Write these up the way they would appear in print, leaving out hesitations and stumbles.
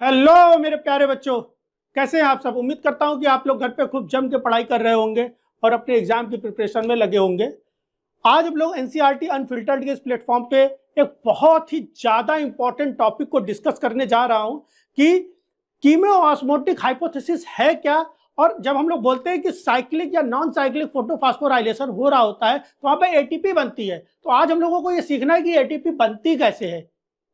Hello मेरे प्यारे बच्चों, कैसे हैं आप सब। उम्मीद करता हूं कि आप लोग घर पे खूब जम के पढ़ाई कर रहे होंगे और अपने एग्जाम की प्रिपरेशन में लगे होंगे। आज हम लोग एनसीईआरटी अनफिल्टर्ड के इस प्लेटफॉर्म पे एक बहुत ही ज्यादा इंपॉर्टेंट टॉपिक को डिस्कस करने जा रहा हूं कि कीमोऑस्मोटिक हाइपोथेसिस है क्या। और जब हम लोग बोलते हैं कि साइक्लिक या नॉन साइक्लिक फोटोफॉस्फोराइलेशन हो रहा होता है तो वहां पे एटीपी बनती है। तो आज हम लोगों को ये सीखना है कि एटीपी बनती कैसे है,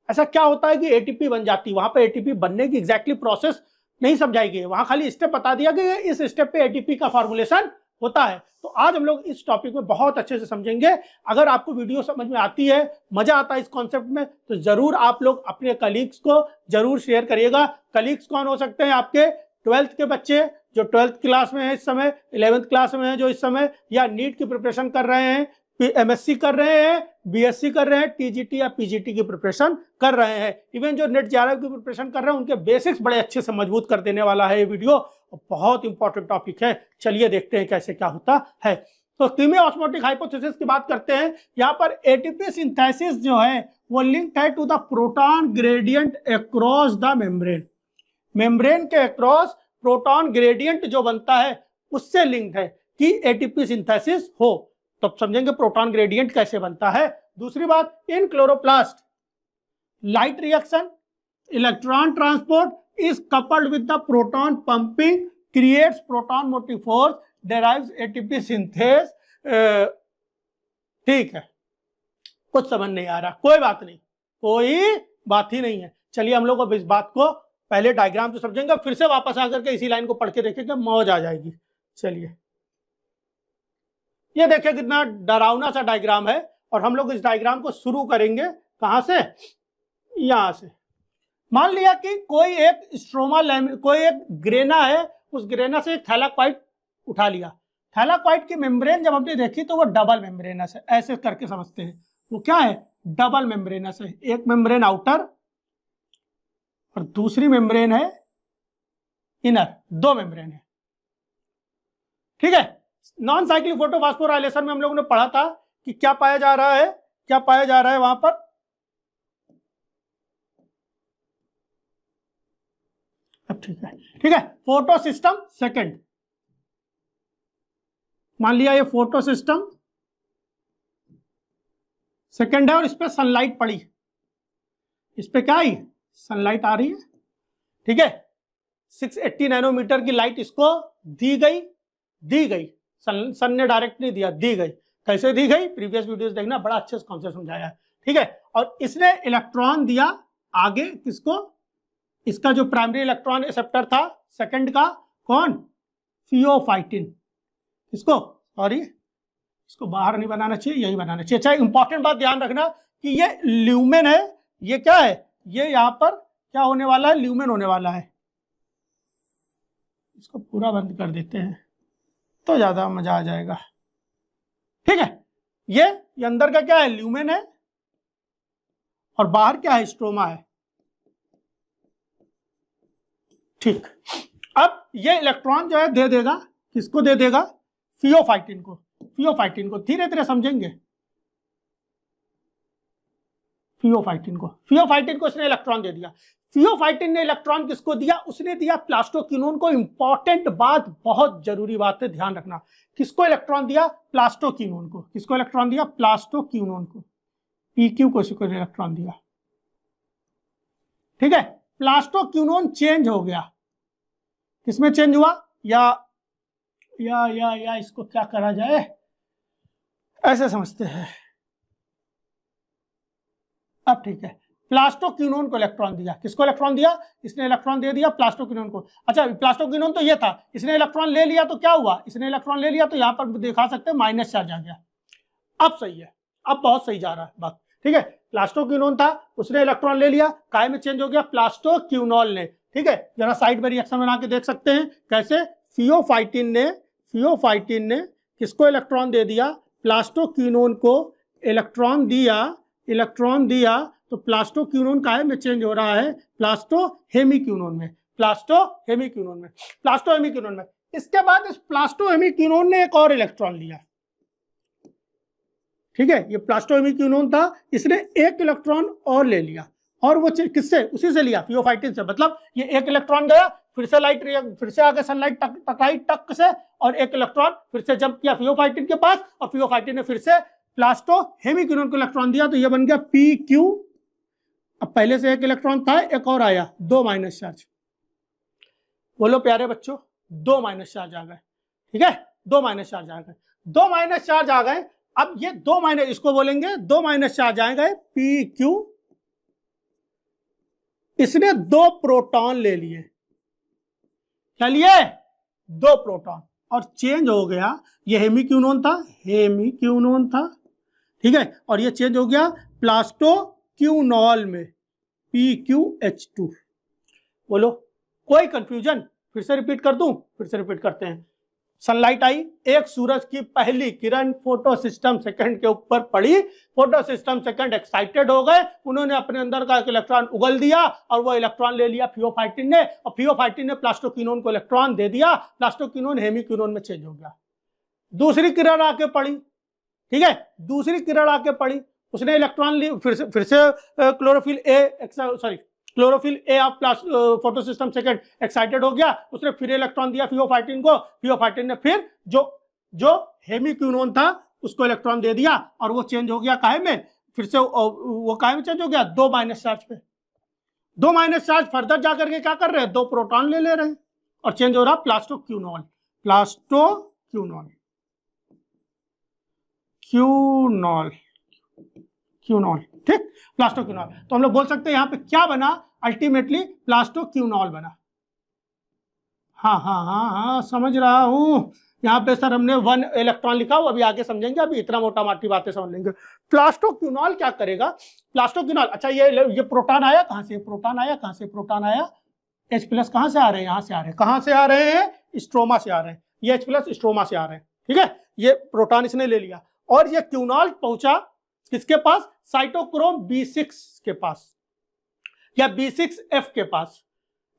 ऐसा क्या होता है कि एटीपी बन जाती है। वहां पे एटीपी बनने की एग्जैक्टली प्रोसेस नहीं समझाई गई है, वहां खाली स्टेप बता दिया कि इस स्टेप पे एटीपी का फॉर्मुलेशन होता है। तो आज हम लोग इस टॉपिक में बहुत अच्छे से समझेंगे। अगर आपको वीडियो समझ में आती है, मजा आता है इस कॉन्सेप्ट में, तो जरूर आप लोग अपने कलीग्स को जरूर शेयर करिएगा। कलीग्स कौन हो सकते हैं? आपके 12th के बच्चे जो 12th क्लास में है इस समय, 11th क्लास में है जो इस समय, या नीट की प्रिपरेशन कर रहे हैं, एमएससी कर रहे हैं, बीएससी कर रहे हैं, टीजीटी या पीजीटी की प्रिपरेशन कर रहे हैं, इवन जो नेट जेआरएफ की प्रिपरेशन कर रहे हैं, उनके बेसिक्स बड़े अच्छे से मजबूत कर देने वाला है ये वीडियो। बहुत इंपॉर्टेंट टॉपिक है, चलिए देखते हैं कैसे क्या होता है। तो कीमोऑस्मोटिक हाइपोथेसिस की बात करते हैं। यहाँ पर एटीपी सिंथेसिस जो है वो लिंक्ड है to the proton gradient across the membrane. Membrane के अक्रॉस प्रोटॉन ग्रेडियंट जो बनता है उससे लिंक्ड है कि एटीपी सिंथेसिस हो। तो समझेंगे प्रोटॉन ग्रेडियंट कैसे बनता है। दूसरी बात, इन chloroplast light reaction electron transport is coupled with the proton pumping creates proton motive force डेराइव्स ATP synthase. ठीक है, कुछ समझ नहीं आ रहा, कोई बात नहीं, कोई बात ही नहीं है। चलिए हम लोग अब इस बात को पहले डायग्राम से समझेंगे, फिर से वापस आकर के इसी लाइन को पढ़ के देखेंगे, मौज आ जाएगी। चलिए ये देखिए कितना डरावना सा डायग्राम है, और हम लोग इस डायग्राम को शुरू करेंगे कहां से? यहां से। मान लिया कि कोई एक स्ट्रोमा कोई एक ग्रेना है, उस ग्रेना से एक थैलाक्वाइट उठा लिया। थैलाक्वाइट की मेम्ब्रेन जब हमने देखी तो वो डबल मेम्ब्रेनस है, ऐसे करके समझते हैं। वो क्या है? डबल मेम्ब्रेनस है। एक मेम्ब्रेन आउटर और दूसरी मेम्ब्रेन है इनर, दो मेम्ब्रेन है। ठीक है। नॉन साइक्लिक फोटोफॉस्फोराइलेशन में हम लोगों ने पढ़ा था कि क्या पाया जा रहा है, क्या पाया जा रहा है वहां पर। अब ठीक है, ठीक है। फोटो सिस्टम सेकेंड, मान लिया ये फोटो सिस्टम सेकेंड है और इस पे सनलाइट पड़ी, इस पे क्या आई? सनलाइट आ रही है। ठीक है, 680 नैनोमीटर की लाइट इसको दी गई। सन ने डायरेक्ट नहीं दिया, दी गई। कैसे दी गई? प्रीवियस वीडियोस देखना, बड़ा अच्छे से कॉन्सेप्ट समझाया है। ठीक है, और इसने इलेक्ट्रॉन दिया आगे किसको? इसका जो प्राइमरी इलेक्ट्रॉन एक्सेप्टर था सेकंड का, कौन? फियोफाइटिन। इसको, सॉरी इसको बाहर नहीं बनाना चाहिए, यही बनाना चाहिए। अच्छा, इंपॉर्टेंट बात ध्यान रखना कि ये ल्यूमेन है, ये क्या है? ये यहां पर क्या होने वाला है? ल्यूमेन होने वाला है। इसको पूरा बंद कर देते हैं तो ज्यादा मजा आ जाएगा। ठीक है, ये अंदर का क्या है? ल्यूमेन है, और बाहर क्या है? स्ट्रोमा है। ठीक, अब ये इलेक्ट्रॉन जो है दे देगा, किसको दे देगा? फियोफाइटिन को। फियोफाइटिन को धीरे धीरे समझेंगे। फियोफाइटिन को इसने इलेक्ट्रॉन दे दिया। फियोफाइटिन ने इलेक्ट्रॉन किसको दिया? उसने दिया प्लास्टोक्विनोन को। इंपॉर्टेंट बात, बहुत जरूरी बात है, ध्यान रखना। किसको इलेक्ट्रॉन दिया? प्लास्टोक्विनोन को। किसको इलेक्ट्रॉन दिया? प्लास्टोक्विनोन को। पीक्यू को इसको इलेक्ट्रॉन दिया। ठीक है, प्लास्टोक्विनोन चेंज हो गया। किसमें चेंज हुआ? या इसको क्या करा जाए, ऐसे समझते हैं। अब ठीक है, प्लास्टोक्विनोन को इलेक्ट्रॉन दिया। किसको इलेक्ट्रॉन दिया? इसने इलेक्ट्रॉन दे दिया प्लास्टोक्विनोन को। अच्छा, प्लास्टोक्विनोन तो ये था, इसने इलेक्ट्रॉन ले लिया तो क्या हुआ? इसने इलेक्ट्रॉन ले लिया तो यहां पर दिखा सकते हैं माइनस चार्ज आ गया। अब सही है, अब बहुत सही जा रहा है बात। ठीक है, प्लास्टोक्विनोन था, उसने इलेक्ट्रॉन ले लिया, काय में चेंज हो गया? प्लास्टोक्विनोल ने। ठीक है, जरा साइड में रिएक्शन बना के देख सकते हैं कैसे। फियोफाइटिन ने किसको इलेक्ट्रॉन दे दिया? प्लास्टोक्विनोन को इलेक्ट्रॉन दिया तो प्लास्टोक्विनोन काय में चेंज हो रहा है? प्लास्टोहेमिक्विनोन में। इसके बाद इस प्लास्टोहेमिक्विनोन ने एक और इलेक्ट्रॉन लिया। ठीक है, ये प्लास्टोहेमिक्विनोन था, इसने एक इलेक्ट्रॉन और ले लिया, और वो किससे, उसी से लिया, फियोफाइटिन से। मतलब ये एक इलेक्ट्रॉन गया, फिर से लाइट फिर से आगे सनलाइट टकराई टक से, और एक इलेक्ट्रॉन फिर से जंप किया फियोफाइटिन के पास, और फियोफाइटिन ने फिर से प्लास्टो हेमिक्यूनोन को इलेक्ट्रॉन दिया, तो ये बन गया पी क्यू। अब पहले से एक इलेक्ट्रॉन था, एक और आया, 2 माइनस चार्ज। बोलो प्यारे बच्चों, 2 माइनस चार्ज आ गए, ठीक है, 2 माइनस चार्ज आ गए, 2 माइनस चार्ज आ गए। अब ये 2 माइनस, इसको बोलेंगे 2 माइनस चार्ज आ गए पी क्यू। इसने 2 प्रोटॉन ले लिए, क्या लिए, 2 प्रोटॉन, और चेंज हो गया, ये हेमिक्यूनोन था, हेमिक्यूनोन था, ठीक है, और ये चेंज हो गया प्लास्टोक्यूनॉल में, PQH2। बोलो कोई कंफ्यूजन, फिर से रिपीट कर दूं, फिर से रिपीट करते हैं। सनलाइट आई, एक सूरज की पहली किरण फोटो सिस्टम सेकंड के ऊपर पड़ी, फोटो सिस्टम सेकंड एक्साइटेड हो गए, उन्होंने अपने अंदर का एक इलेक्ट्रॉन उगल दिया, और वो इलेक्ट्रॉन ले लिया फियोफाइटिन ने, और फियोफाइटिन ने प्लास्टोक्यूनोन को इलेक्ट्रॉन दे दिया, प्लास्टोक्यूनोन हेमिक्यूनोन में चेंज हो गया। दूसरी किरण आके पड़ी, ठीक है, दूसरी किरण आके पड़ी, उसने इलेक्ट्रॉन ली, फिर से chlorophyll A of photo system second excited हो गया, उसने फिर इलेक्ट्रॉन दिया फियोफाइटिन को, फियोफाइटिन ने फिर जो हेमिक्यूनोन था उसको इलेक्ट्रॉन दे दिया, और वो चेंज हो गया काहे में, फिर से वो काहे में चेंज हो गया, 2 माइनस चार्ज पे। 2 माइनस चार्ज फर्दर जाकर के क्या कर रहे हैं, 2 प्रोटॉन ले रहे हैं, और चेंज हो रहा प्लास्टोक्यूनॉल, प्लास्टोक्यूनॉल, क्यूनॉल, ठीक, प्लास्टोक्यूनॉल। तो हम लोग बोल सकते हैं यहाँ पे क्या बना, अल्टीमेटली प्लास्टोक्यूनॉल बना। हाँ, समझ रहा हूँ। यहाँ पे सर हमने 1 इलेक्ट्रॉन लिखा, वो अभी आगे समझेंगे, अभी इतना मोटा मोटी बातें समझ लेंगे। प्लास्टोक्यूनॉल क्या करेगा, प्लास्टोक्यूनॉल, अच्छा ये प्रोटॉन आया कहाँ से, प्रोटॉन आया कहाँ से, प्रोटॉन आया, H+ कहाँ से आ रहे हैं, यहाँ से आ रहे हैं, कहाँ से आ रहे हैं, स्ट्रोमा से आ रहे हैं, ये H+ स्ट्रोमा से आ रहे हैं, ठीक है, ये प्रोटॉन इसने ले लिया, और ये क्यूनॉल पहुंचा किसके पास, साइटोक्रोम B6 के पास, या B6F के पास।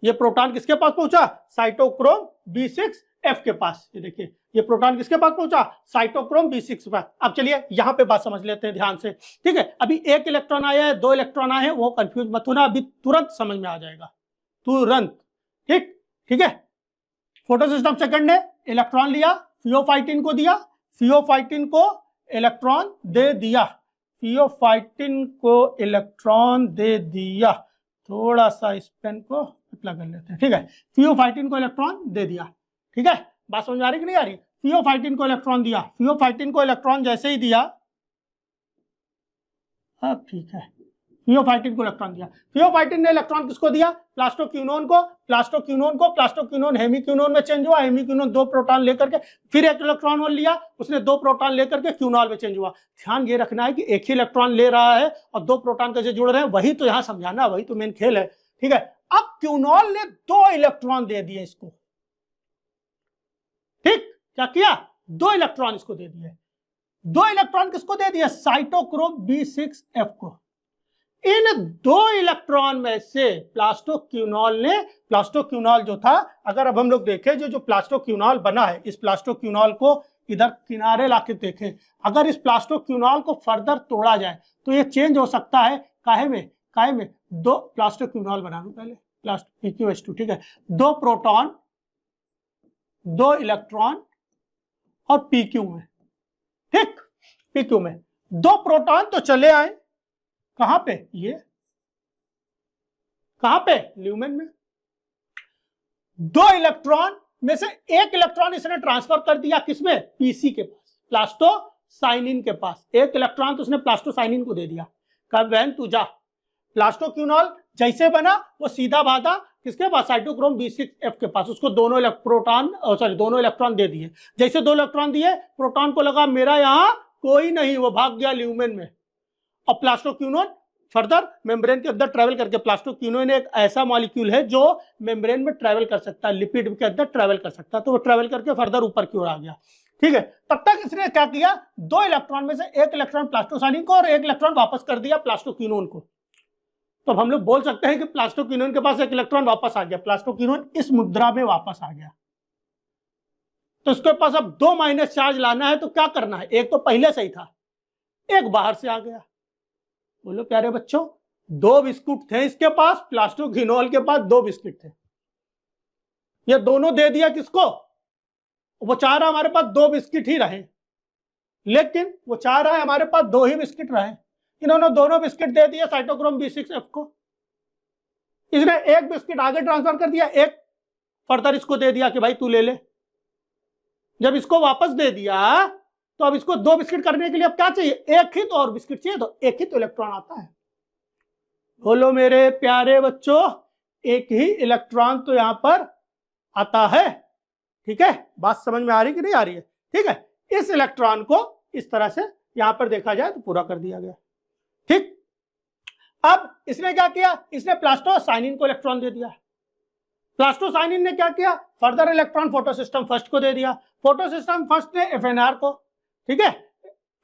ये प्रोटॉन किसके पास पहुंचा, साइटोक्रोम B6F के पास। ये देखिए, ये प्रोटॉन किसके पास पहुंचा, साइटोक्रोम B6 के पास। अब चलिए यहां पे बात समझ लेते हैं ध्यान से, ठीक है। अभी एक इलेक्ट्रॉन आया है, 2 इलेक्ट्रॉन आए हैं, वो कंफ्यूज मत होना, अभी तुरंत समझ में आ जाएगा, तुरंत, ठीक है। फोटो सिस्टम सेकंड ने इलेक्ट्रॉन लिया, फियोफाइटिन को दिया, फियोफाइटिन को इलेक्ट्रॉन दे दिया, फियोफाइटिन को इलेक्ट्रॉन दे दिया, थोड़ा सा इस पेन को पतला कर लेते हैं, ठीक है, फियोफाइटिन को इलेक्ट्रॉन दे दिया, ठीक है, बात समझ आ रही कि नहीं आ रही। फियोफाइटिन को इलेक्ट्रॉन दिया, फियोफाइटिन को इलेक्ट्रॉन जैसे ही दिया, अब ठीक है, फियोफाइटिन को इलेक्ट्रॉन दिया, फियोफाइटिन ने इलेक्ट्रॉन किसको दिया, प्लास्टोक्यूनोन को, प्लास्टोक्यूनोन हेमिक्यूनोन में चेंज हुआ, हेमिक्यूनोन 2 प्रोटॉन लेकर के, फिर एक इलेक्ट्रॉन और लिया, उसने 2 प्रोटॉन लेकर के क्यूनॉल में चेंज हुआ। ध्यान ये रखना है कि एक ही इलेक्ट्रॉन ले रहा है और 2 प्रोटॉन कैसे जुड़ रहे हैं, वही तो यहाँ समझाना, वही तो मेन खेल है, ठीक है। अब क्यूनॉल ने 2 इलेक्ट्रॉन दे दिए इसको, ठीक, क्या किया, 2 इलेक्ट्रॉन इसको दे दिए, 2 इलेक्ट्रॉन किसको दे दिया, साइटोक्रोम B6F को। इन 2 इलेक्ट्रॉन में से प्लास्टोक्यूनॉल जो था, अगर अब हम लोग देखें जो प्लास्टोक्यूनॉल बना है, इस प्लास्टोक्यूनॉल को इधर किनारे लाके देखें, अगर इस प्लास्टोक्यूनॉल को फर्दर तोड़ा जाए तो ये चेंज हो सकता है, काहे में 2 प्लास्टोक्यूनॉल बना लूं पहले, PQH2, ठीक है, 2 प्रोटॉन 2 इलेक्ट्रॉन और PQ में, ठीक, PQ में 2 प्रोटॉन तो चले आए, कहां पे, ये कहां पे, ल्यूमेन में। 2 इलेक्ट्रॉन में से एक इलेक्ट्रॉन इसने ट्रांसफर कर दिया किसमें, पीसी के पास, प्लास्टोसाइनिन के पास, एक इलेक्ट्रॉन तो उसने प्लास्टोसाइनिन को दे दिया। कब, बहन तू जा, प्लास्टोक्यूनॉल जैसे बना वो सीधा भागा किसके पास, साइटोक्रोम B6F के पास, उसको दोनों इलेक्ट्रॉन दे दिए। जैसे 2 इलेक्ट्रॉन दिए, प्रोटॉन को लगा मेरा यहां कोई नहीं, वो भाग गया ल्यूमेन में। और प्लास्टोक्यूनोन फर्दर मेम्ब्रेन के अंदर ट्रेवल करके, प्लास्टोक्यूनोन एक ऐसा मॉलिक्यूल है जो मेम्ब्रेन में ट्रेवल कर सकता है, लिपिड के अंदर ट्रेवल कर सकता है, तो वो ट्रेवल करके फर्दर ऊपर की ओर आ गया, ठीक है। तब तक इसने क्या किया, 2 इलेक्ट्रॉन में से एक इलेक्ट्रॉन प्लास्टोसाइनिन को और एक इलेक्ट्रॉन वापस कर दिया प्लास्टोक्यूनोन को। तो हम लोग बोल सकते हैं कि प्लास्टोक्यूनोन के पास एक इलेक्ट्रॉन वापस आ गया, प्लास्टोक्यूनोन इस मुद्रा में वापस आ गया। तो इसके पास अब 2 माइनस चार्ज लाना है, तो क्या करना है, एक तो पहले से ही था, एक बाहर से आ गया। बोलो प्यारे बच्चों, 2 बिस्कुट थे इसके पास, प्लास्टोक्विनोल के पास 2 बिस्किट थे। ये दोनों दे दिया किसको? वो चाह रहा हमारे पास 2 बिस्किट ही रहे, लेकिन वो चाह रहा है हमारे पास 2 ही बिस्किट रहे। इन्होंने दोनों बिस्किट दे दिया साइटोक्रोम B6F को। इसने एक बिस्किट आगे ट्रांसफर कर दिया, एक फर्दर इसको दे दिया कि भाई तू ले ले। जब इसको वापस दे दिया तो अब इसको 2 बिस्किट करने के लिए अब क्या चाहिए? एक ही तो और बिस्किट चाहिए, तो एक ही तो इलेक्ट्रॉन आता है। बोलो मेरे प्यारे बच्चों, एक ही इलेक्ट्रॉन तो यहां पर आता है। ठीक है, बात समझ में आ रही कि नहीं आ रही है? ठीक है, इस इलेक्ट्रॉन को इस तरह से यहां पर देखा जाए तो पूरा कर दिया गया। ठीक, अब इसने क्या किया? इसने प्लास्टोसाइनिन को इलेक्ट्रॉन दे दिया। प्लास्टोसाइनिन ने क्या किया? फर्दर इलेक्ट्रॉन फोटोसिस्टम फर्स्ट को दे दिया। फोटोसिस्टम फर्स्ट ने FNR को, ठीक है,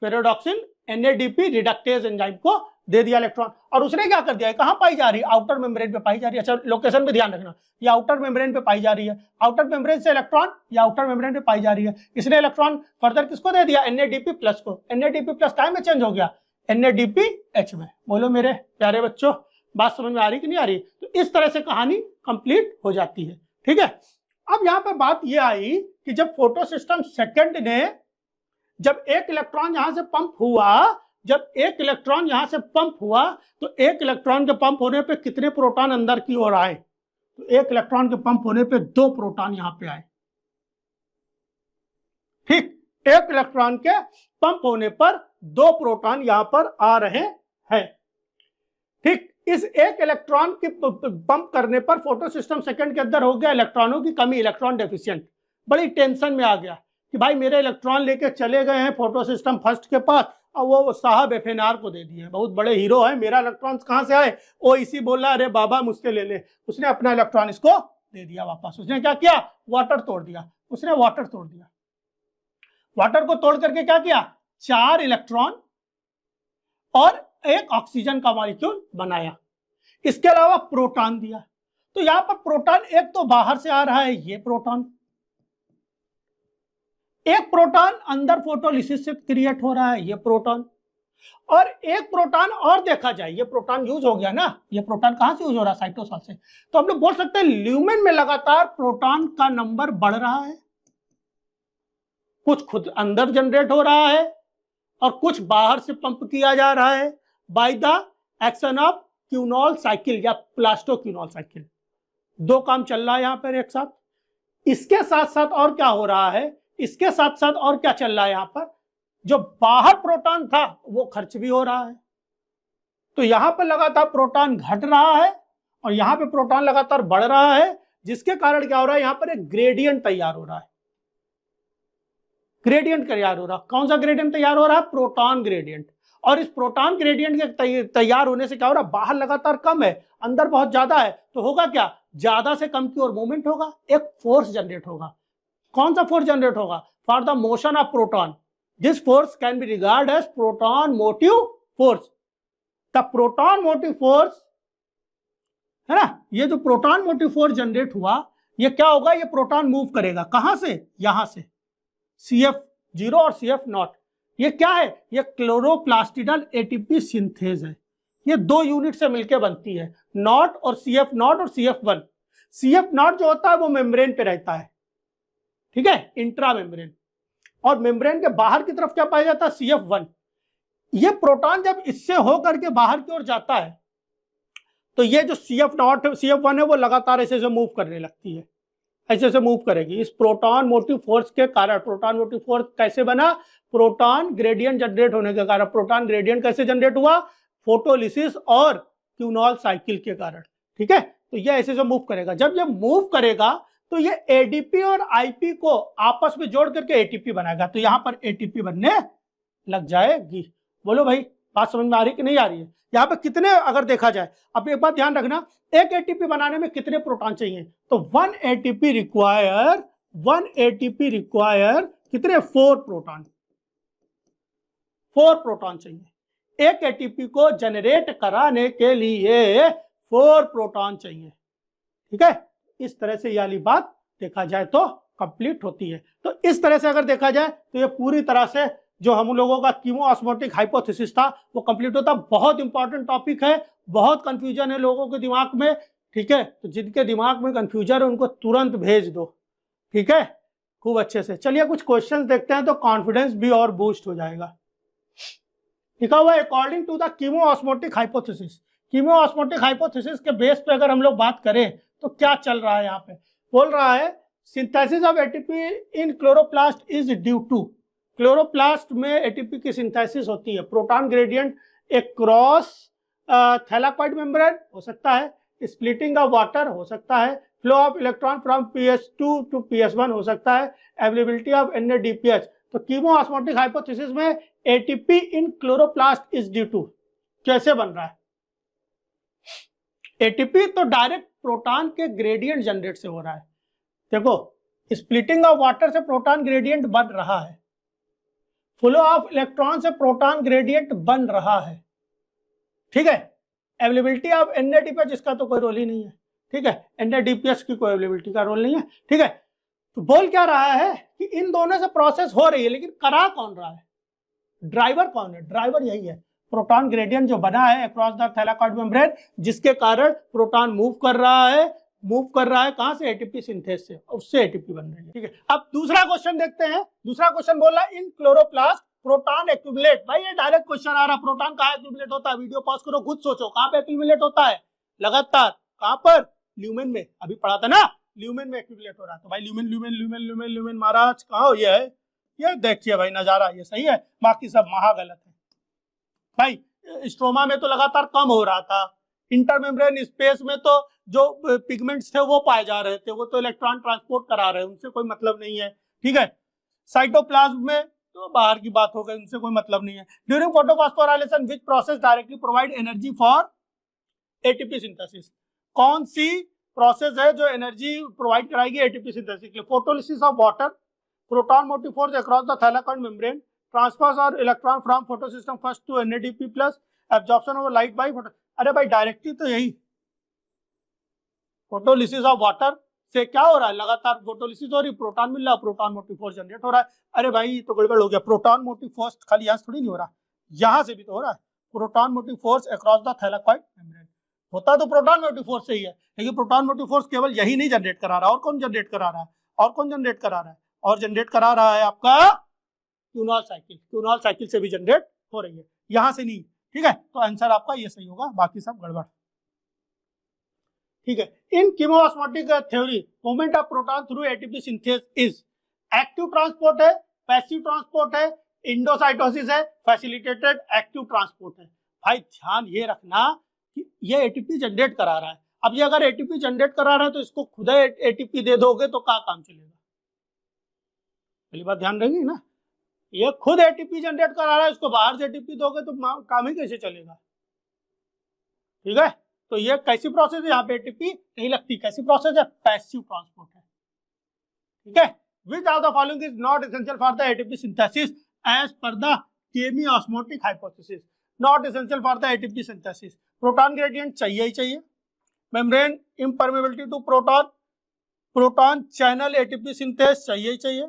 फेरोडॉक्सिन NADP रिडक्टेज एंजाइम को दे दिया इलेक्ट्रॉन। और उसने क्या कर दिया? कहां पाई जा रही है? आउटर मेम्ब्रेन पे पाई जा रही है। अच्छा, लोकेशन पे ध्यान रखना, ये आउटर मेम्ब्रेन पे पाई जा रही है। आउटर मेम्ब्रेन से इलेक्ट्रॉन या आउटर मेम्ब्रेन पे पाई जा रही है। इसने इलेक्ट्रॉन फर्दर किसको दे दिया? NADP प्लस को। NADP प्लस टाइम में चेंज हो गया NADPH में। बोलो मेरे प्यारे बच्चों, बात समझ में आ रही कि नहीं आ रही? तो इस तरह से कहानी कंप्लीट हो जाती है। ठीक है, अब यहां पर बात यह आई कि जब फोटोसिस्टम सेकंड ने, जब एक इलेक्ट्रॉन यहां से पंप हुआ, जब एक इलेक्ट्रॉन यहां से पंप हुआ, तो एक इलेक्ट्रॉन के पंप होने पे कितने प्रोटॉन अंदर की ओर आए? तो एक इलेक्ट्रॉन के पंप होने पे 2 प्रोटॉन यहां पे आए। ठीक, एक इलेक्ट्रॉन के पंप होने पर 2 प्रोटॉन यहां पर आ रहे हैं। ठीक, इस एक इलेक्ट्रॉन के पंप करने पर फोटोसिस्टम सेकंड के अंदर हो गया इलेक्ट्रॉनों की कमी, इलेक्ट्रॉन डेफिशिएंट। बड़ी टेंशन में आ गया कि भाई मेरे इलेक्ट्रॉन लेके चले गए हैं फोटोसिस्टम फर्स्ट के पास, और वो साहब FNR को दे दिए। बहुत बड़े हीरो है, मेरा इलेक्ट्रॉन कहां से आए? वो इसी बोला, अरे बाबा मुझसे ले ले। उसने अपना इलेक्ट्रॉन इसको दे दिया वापस। उसने क्या किया? वाटर तोड़ दिया। उसने वाटर तोड़ दिया। वाटर को तोड़ करके क्या किया? 4 इलेक्ट्रॉन और एक ऑक्सीजन का मॉलिक्यूल बनाया। इसके अलावा प्रोटॉन दिया। तो यहां पर प्रोटॉन एक तो बाहर से आ रहा है, ये प्रोटॉन, एक प्रोटॉन अंदर फोटोलिसिस से क्रिएट हो रहा है, ये प्रोटॉन, और एक प्रोटॉन और देखा जाए, ये प्रोटॉन यूज हो गया ना, ये प्रोटॉन कहां से यूज हो रहा है? साइटोसॉल से। तो हम लोग बोल सकते हैं ल्यूमेन में लगातार प्रोटॉन का नंबर बढ़ रहा है। कुछ खुद अंदर जनरेट हो रहा है और कुछ बाहर से पंप किया जा रहा है by the action of quinol cycle या प्लास्टोक्विनोल साइकिल। 2 काम चल रहा है यहां पर एक साथ। इसके साथ साथ और क्या हो रहा है? इसके साथ साथ और क्या चल रहा है? यहां पर जो बाहर प्रोटॉन था वो खर्च भी हो रहा है। तो यहां पर लगातार प्रोटॉन घट रहा है और यहां पे प्रोटॉन लगातार बढ़ रहा है, जिसके कारण क्या हो रहा है? यहां पर एक ग्रेडियंट तैयार हो रहा है। ग्रेडियंट तैयार हो रहा है। कौन सा ग्रेडियंट तैयार हो रहा है? Proton gradient. और इस प्रोटॉन ग्रेडियंट के तैयार होने से क्या हो रहा है? बाहर लगातार कम है, अंदर बहुत ज्यादा है, तो होगा क्या? ज्यादा से कम की ओर मूवमेंट होगा, एक फोर्स जनरेट होगा। कौन सा फोर्स जनरेट होगा? For the motion of proton, this force can be regard as proton motive force. The proton motive force है ना, ये जो प्रोटॉन मोटिव फोर्स जनरेट हुआ, ये क्या होगा? ये प्रोटॉन मूव करेगा कहां से? यहां से, CF0 और CF0। ये क्या है? ये क्लोरोप्लास्टिडल ATP सिंथेज है। ये 2 यूनिट से मिलकर बनती है, नॉट और CF0 और CF1। CF0 जो होता है वो मेम्ब्रेन पे रहता है, ठीक है, इंट्रा मेम्ब्रेन, और मेम्ब्रेन के बाहर की तरफ क्या पाया जाता है? CF1। ये प्रोटॉन जब इससे होकर के बाहर की ओर जाता है तो ये जो CF0 CF1 है वो लगातार ऐसे से मूव करने लगती है, ऐसे से मूव करेगी। इस प्रोटॉन मोटिव फोर्स के कारण, प्रोटॉन मोटिव फोर्स कैसे बना? प्रोटॉन ग्रेडियंट जनरेट होने के कारण। प्रोटॉन ग्रेडियंट कैसे जनरेट हुआ? फोटोलिसिस और क्यूनॉल साइकिल के कारण। ठीक है, तो ये ऐसे से मूव करेगा। जब ये मूव करेगा तो ये ADP और IP को आपस में जोड़ करके ATP बनाएगा, तो यहां पर ATP बनने लग जाएगी। बोलो भाई, बात समझ में आ रही कि नहीं आ रही है? यहाँ पे कितने, अगर देखा जाए, अब एक बात ध्यान रखना, एक ATP बनाने में कितने प्रोटॉन चाहिए? तो 1 ATP रिक्वायर कितने? 4 प्रोटॉन। 4 प्रोटॉन चाहिए। एक ATP को जनरेट कराने के लिए 4 प्रोटॉन चाहिए। ठीक है, इस तरह से ये वाली बात देखा जाए तो कंप्लीट होती है। तो इस तरह से अगर देखा जाए तो ये पूरी तरह से जो हम लोगों का कीमोऑस्मोटिक हाइपोथेसिस था वो कंप्लीट होता। बहुत इंपॉर्टेंट टॉपिक है, बहुत कंफ्यूजन है लोगों के दिमाग में, ठीक है। तो जिनके दिमाग में कंफ्यूजन है उनको तुरंत भेज दो, ठीक है, खूब अच्छे से। चलिए कुछ क्वेश्चंस देखते हैं तो कॉन्फिडेंस भी और बूस्ट हो जाएगा। लिखा हुआ है according to the chemiosmotic hypothesis. Chemiosmotic hypothesis के बेस पे अगर हम लोग बात करें तो क्या चल रहा है यहाँ पे, बोल रहा है synthesis of ATP in chloroplast is due to, chloroplast में एटीपी की सिंथेसिस होती है, proton gradient across thylakoid membrane हो सकता है, स्प्लिटिंग ऑफ वाटर हो सकता है, flow of electron from PS2 to PS1 हो सकता है, अवेलेबिलिटी ऑफ NADPH। तो कीमोऑस्मोटिक हाइपोथेसिस में ATP in chloroplast is due to कैसे बन रहा है? एटीपी तो डायरेक्ट प्रोटॉन के ग्रेडियंट जनरेट से हो रहा है। देखो स्प्लिटिंग ऑफ वाटर से प्रोटॉन ग्रेडियंट बन रहा है, फ्लो ऑफ इलेक्ट्रॉन से प्रोटॉन ग्रेडियंट बन रहा है, ठीक है। अवेलेबिलिटी ऑफ NADPH इसका तो कोई रोल ही नहीं है, ठीक है, NADPH की कोई अवेलेबिलिटी का रोल नहीं है, ठीक है। तो बोल क्या रहा है कि इन दोनों से प्रोसेस हो रही है, लेकिन करा कौन रहा है? ड्राइवर कौन है? ड्राइवर यही है, प्रोटॉन ग्रेडियंट जो बना है अक्रॉस द थैलाकोइड मेम्ब्रेन, जिसके कारण प्रोटॉन मूव कर रहा है कहां से? एटीपी सिंथेस से, उससे एटीपी बन रही है, ठीक है। अब दूसरा क्वेश्चन देखते हैं। दूसरा क्वेश्चन बोला इन क्लोरोप्लास्ट प्रोटॉन एक्यूमुलेट। भाई ये डायरेक्ट क्वेश्चन आ रहा, प्रोटॉन कहां एक्यूमुलेट होता है? वीडियो पॉज करो, खुद सोचो कहां पे एक्यूमुलेट होता है लगातार, कहां पर? ल्यूमेन में, अभी पढ़ा था ना, ल्यूमेन में एक्यूमुलेट हो रहा है। तो भाई lumen lumen lumen lumen lumen महाराज कहां? ये है, ये देखिए भाई नजारा, ये सही है, बाकी सब महा गलत है। भाई स्ट्रोमा में तो लगातार कम हो रहा था, इंटरमेम्ब्रेन स्पेस में तो जो पिगमेंट्स थे वो पाए जा रहे थे, वो तो इलेक्ट्रॉन ट्रांसपोर्ट करा रहे हैं, उनसे कोई मतलब नहीं है, ठीक है। साइटोप्लाज्म में तो बाहर की बात हो गई, उनसे कोई मतलब नहीं है। During photophosphorylation which process directly provide energy for ATP synthesis? कौन सी प्रोसेस है जो एनर्जी प्रोवाइड कराएगी एटीपी सिंथेसिस के लिए? Photolysis of water, proton motive force across the thylakoid membrane, transfer और electron from photosystem first to NADP plus, absorption of light by photo. अरे भाई डायरेक्टली तो यही फोटोलिसिस ऑफ वाटर से क्या हो रहा है? लगातार फोटोलिसिस हो रही, प्रोटॉन मिल रहा, प्रोटॉन मोटिव फोर्स जनरेट हो रहा है। अरे भाई तो गड़बड़ हो गया, प्रोटॉन मोटिव फोर्स खाली यहां से थोड़ी नहीं हो रहा, यहां से भी तो हो रहा है। Proton motive force across the thylakoid membrane होता तो प्रोटॉन मोटिव फोर्स से ही है, लेकिन प्रोटॉन मोटिव फोर्स केवल यही नहीं जनरेट करा रहा, और कौन जनरेट करा रहा है? और कौन जनरेट करा रहा है? और जनरेट करा रहा है आपका क्यूनॉल साइकिल, क्यूनॉल साइकिल से भी जनरेट हो रही है, यहां से नहीं, ठीक है। तो आंसर आपका ये सही होगा, बाकी सब गड़बड़, ठीक है। In chemiosmotic theory movement of proton through ATP synthesis is active transport है, पैसिव ट्रांसपोर्ट है, इंडोसाइटोसिस है, फैसिलिटेटेड एक्टिव ट्रांसपोर्ट है। भाई ध्यान ये रखना कि ये एटीपी जनरेट करा रहा है। अब ये अगर एटीपी जनरेट करा रहा है तो इसको खुद एटीपी दे दोगे तो क्या काम चलेगा? पहली बात ध्यान रखेगी ना, ये खुद एटीपी जनरेट करा रहा है, इसको बाहर से एटीपी दोगे तो काम ही कैसे चलेगा, ठीक है। तो ये कैसी प्रोसेस है? यहाँ पे एटीपी नहीं लगती, कैसी प्रोसेस है? पैसिव ट्रांसपोर्ट है, ठीक है। Which of the following is not essential for the ATP synthesis as per the chemiosmotic hypothesis? Not essential for the ATP synthesis, proton gradient चाहिए ही चाहिए, membrane impermeability to proton, proton channel ATP synthesis चाहिए ही चाहिए,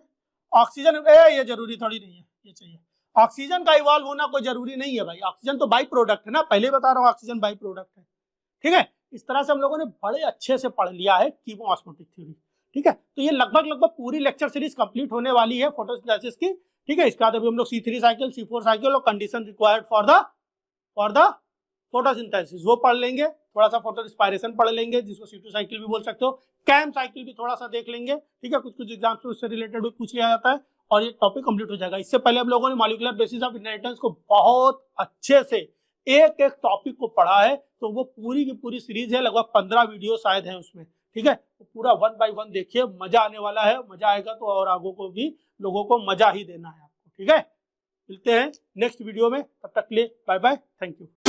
oxygen ये जरूरी थोड़ी नहीं है, ये चाहिए। ऑक्सीजन का इवॉल्व होना कोई जरूरी नहीं है भाई, ऑक्सीजन तो बाई प्रोडक्ट है ना, पहले बता रहा हूँ ऑक्सीजन बाई प्रोडक्ट है, ठीक है। इस तरह से हम लोगों ने बड़े अच्छे से पढ़ लिया है कीमोऑस्मोटिक थ्योरी, ठीक है। तो ये लगभग पूरी लेक्चर सीरीज कंप्लीट होने वाली है फोटोसिंथेसिस की, ठीक है। इसके बाद अभी हम लोग C3 साइकिल, C4 साइकिल और condition required for the photosynthesis वो पढ़ लेंगे। थोड़ा सा फोटो रिस्पायरेशन पढ़ लेंगे, जिसको C2 साइकिल भी बोल सकते हो, कैम साइकिल भी थोड़ा सा देख लेंगे, ठीक है। कुछ एग्जाम्स में उससे रिलेटेड भी पूछ लिया जाता है और ये टॉपिक कंप्लीट हो जाएगा। इससे पहले हम लोगों ने मॉलिक्यूलर बेसिस ऑफ इनहेरिटेंस को बहुत अच्छे से एक एक टॉपिक को पढ़ा है, तो वो पूरी की पूरी सीरीज है, लगभग 15 वीडियो शायद है उसमें, ठीक है। तो पूरा 1 बाय 1 देखिए, मजा आने वाला है, मजा आएगा तो और आगों को भी लोगों को मजा ही देना है आपको, ठीक है। मिलते हैं नेक्स्ट वीडियो में, तब तक के लिए बाय बाय, थैंक यू।